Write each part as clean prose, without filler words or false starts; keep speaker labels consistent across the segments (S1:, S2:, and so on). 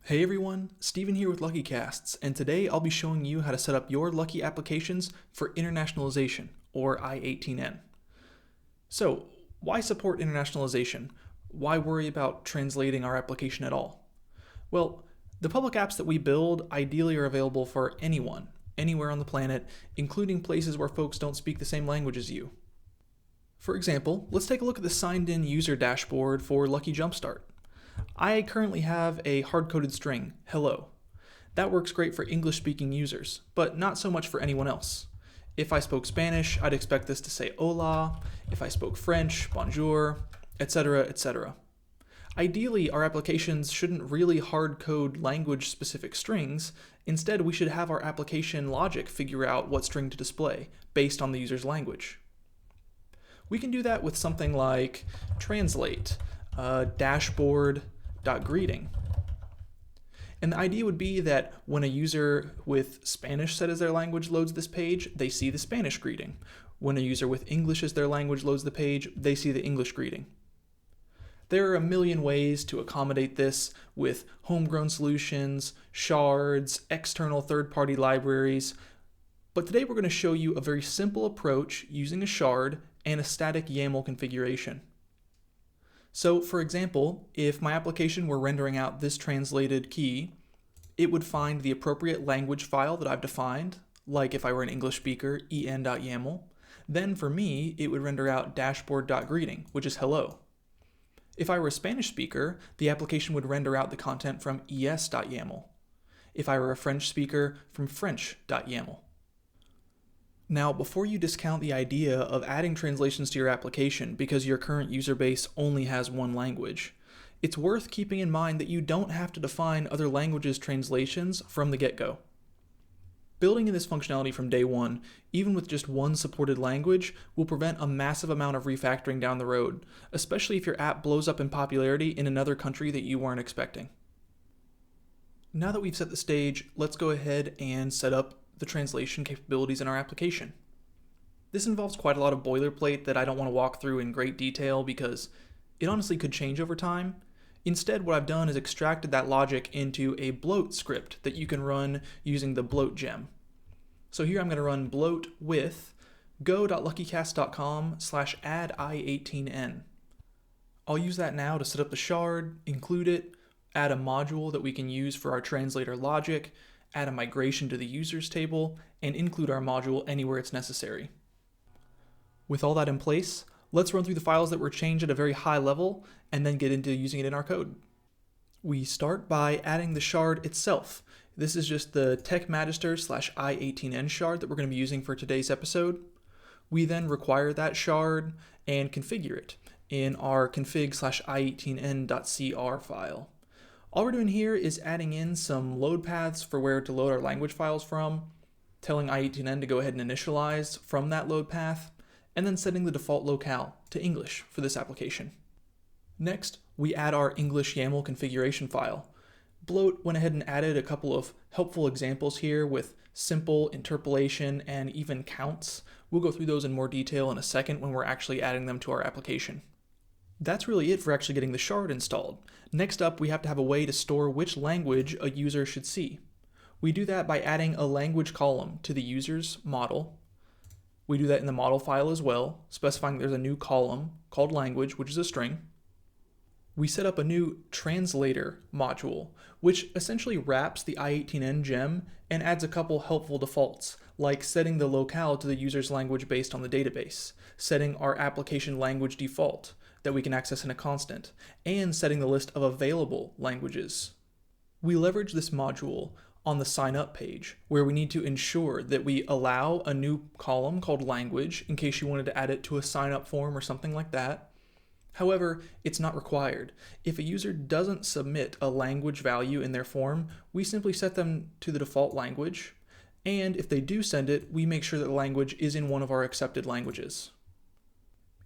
S1: Hey everyone, Steven here with Lucky Casts, and today I'll be showing you how to set up your Lucky applications for internationalization, or i18n. So, why support internationalization? Why worry about translating our application at all? Well, the public apps that we build ideally are available for anyone, anywhere on the planet, including places where folks don't speak the same language as you. For example, let's take a look at the signed in user dashboard for Lucky Jumpstart. I currently have a hard-coded string, hello. That works great for English-speaking users, but not so much for anyone else. If I spoke Spanish, I'd expect this to say hola. If I spoke French, bonjour, etc., etc. Ideally, our applications shouldn't really hard-code language-specific strings. Instead, we should have our application logic figure out what string to display based on the user's language. We can do that with something like translate, dashboard.greeting. And the idea would be that when a user with Spanish set as their language loads this page, they see the Spanish greeting. When a user with English as their language loads the page, they see the English greeting. There are a million ways to accommodate this with homegrown solutions, shards, external third-party libraries, but today we're going to show you a very simple approach using a shard and a static YAML configuration. So, for example, if my application were rendering out this translated key, it would find the appropriate language file that I've defined, like if I were an English speaker, en.yaml. Then for me, it would render out dashboard.greeting, which is hello. If I were a Spanish speaker, the application would render out the content from es.yaml. If I were a French speaker, from french.yaml. Now, before you discount the idea of adding translations to your application because your current user base only has one language, it's worth keeping in mind that you don't have to define other languages' translations from the get-go. Building in this functionality from day one, even with just one supported language, will prevent a massive amount of refactoring down the road, especially if your app blows up in popularity in another country that you weren't expecting. Now that we've set the stage, let's go ahead and set up the translation capabilities in our application. This involves quite a lot of boilerplate that I don't want to walk through in great detail because it honestly could change over time. Instead, what I've done is extracted that logic into a bloat script that you can run using the bloat gem. So here I'm going to run bloat with go.luckycast.com/add i18n. I'll use that now to set up the shard, include it, add a module that we can use for our translator logic, add a migration to the users table, and include our module anywhere it's necessary. With all that in place, let's run through the files that were changed at a very high level and then get into using it in our code. We start by adding the shard itself. This is just the techmagister/i18n shard that we're going to be using for today's episode. We then require that shard and configure it in our config/i18n.cr file. All we're doing here is adding in some load paths for where to load our language files from, telling i18n to go ahead and initialize from that load path, and then setting the default locale to English for this application. Next, we add our English YAML configuration file. Bloat went ahead and added a couple of helpful examples here with simple interpolation and even counts. We'll go through those in more detail in a second when we're actually adding them to our application. That's really it for actually getting the shard installed. Next up, we have to have a way to store which language a user should see. We do that by adding a language column to the user's model. We do that in the model file as well, specifying there's a new column called language, which is a string. We set up a new translator module, which essentially wraps the i18n gem and adds a couple helpful defaults, like setting the locale to the user's language based on the database, setting our application language default that we can access in a constant, and setting the list of available languages. We leverage this module on the sign up page, where we need to ensure that we allow a new column called language in case you wanted to add it to a sign up form or something like that. However, it's not required. If a user doesn't submit a language value in their form, we simply set them to the default language, and if they do send it, we make sure that the language is in one of our accepted languages.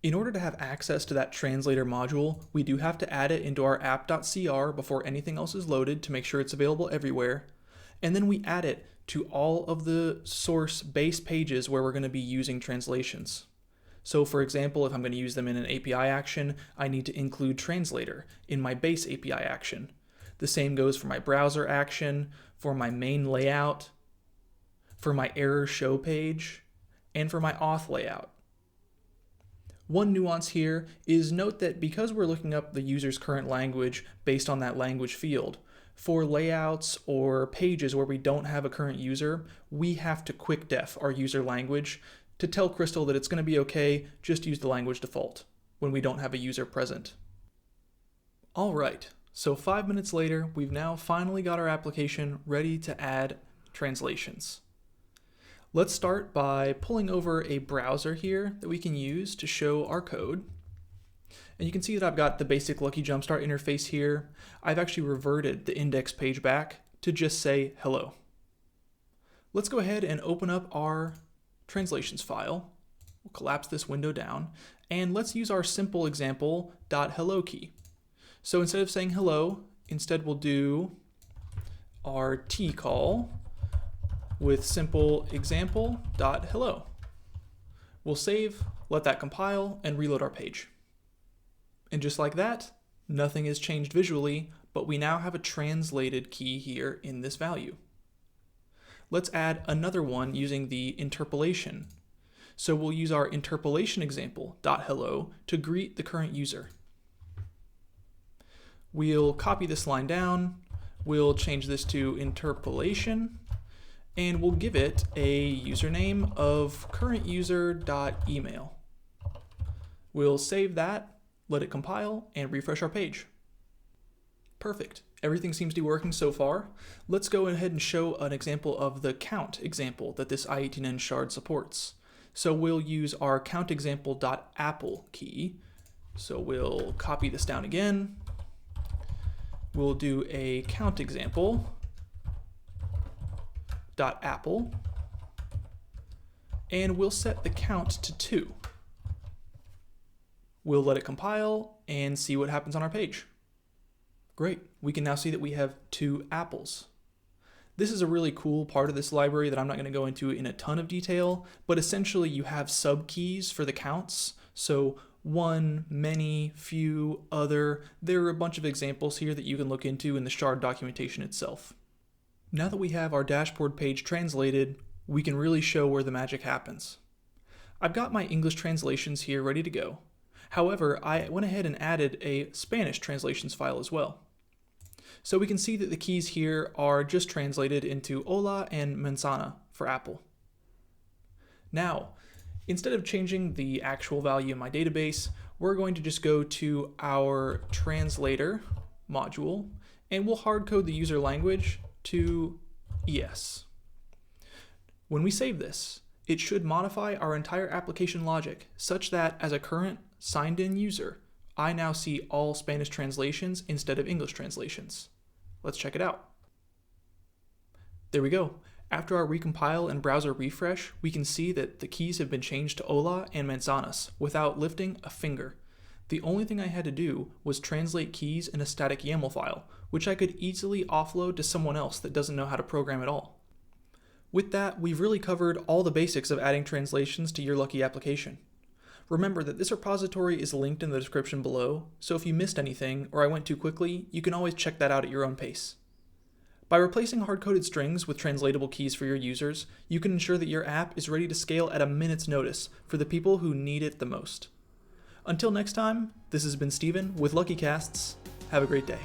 S1: In order to have access to that translator module, we do have to add it into our app.cr before anything else is loaded to make sure it's available everywhere. And then we add it to all of the source base pages where we're going to be using translations. So for example, if I'm going to use them in an API action, I need to include translator in my base API action. The same goes for my browser action, for my main layout, for my error show page, and for my auth layout. One nuance here is note that because we're looking up the user's current language based on that language field, for layouts or pages where we don't have a current user, we have to quick def our user language to tell Crystal that it's going to be okay, just use the language default when we don't have a user present. All right, so 5 minutes later, we've now finally got our application ready to add translations. Let's start by pulling over a browser here that we can use to show our code. And you can see that I've got the basic Lucky Jumpstart interface here. I've actually reverted the index page back to just say hello. Let's go ahead and open up our translations file. We'll collapse this window down, and let's use our simple example .hello key. So instead of saying hello, instead we'll do our T call with simple example.hello. We'll save, let that compile, and reload our page. And just like that, nothing has changed visually, but we now have a translated key here in this value. Let's add another one using the interpolation. So we'll use our interpolation example .hello to greet the current user. We'll copy this line down, we'll change this to interpolation, and we'll give it a username of currentuser.email. We'll save that, let it compile, and refresh our page. Perfect. Everything seems to be working so far. Let's go ahead and show an example of the count example that this i18n shard supports. So we'll use our countExample.apple key. So we'll copy this down again. We'll do a countExample.apple, and we'll set the count to 2. We'll let it compile and see what happens on our page. Great, we can now see that we have 2 apples. This is a really cool part of this library that I'm not going to go into in a ton of detail, but essentially you have subkeys for the counts. So one, many, few, other. There are a bunch of examples here that you can look into in the shard documentation itself. Now that we have our dashboard page translated, we can really show where the magic happens. I've got my English translations here ready to go. However, I went ahead and added a Spanish translations file as well. So we can see that the keys here are just translated into hola and manzana for apple. Now, instead of changing the actual value in my database, we're going to just go to our translator module, and we'll hard code the user language to ES. When we save this, it should modify our entire application logic such that as a current signed in user, I now see all Spanish translations instead of English translations. Let's check it out. There we go. After our recompile and browser refresh, we can see that the keys have been changed to hola and manzanas without lifting a finger. The only thing I had to do was translate keys in a static YAML file, which I could easily offload to someone else that doesn't know how to program at all. With that, we've really covered all the basics of adding translations to your Lucky application. Remember that this repository is linked in the description below, so if you missed anything or I went too quickly, you can always check that out at your own pace. By replacing hard-coded strings with translatable keys for your users, you can ensure that your app is ready to scale at a minute's notice for the people who need it the most. Until next time, this has been Steven with Lucky Casts. Have a great day.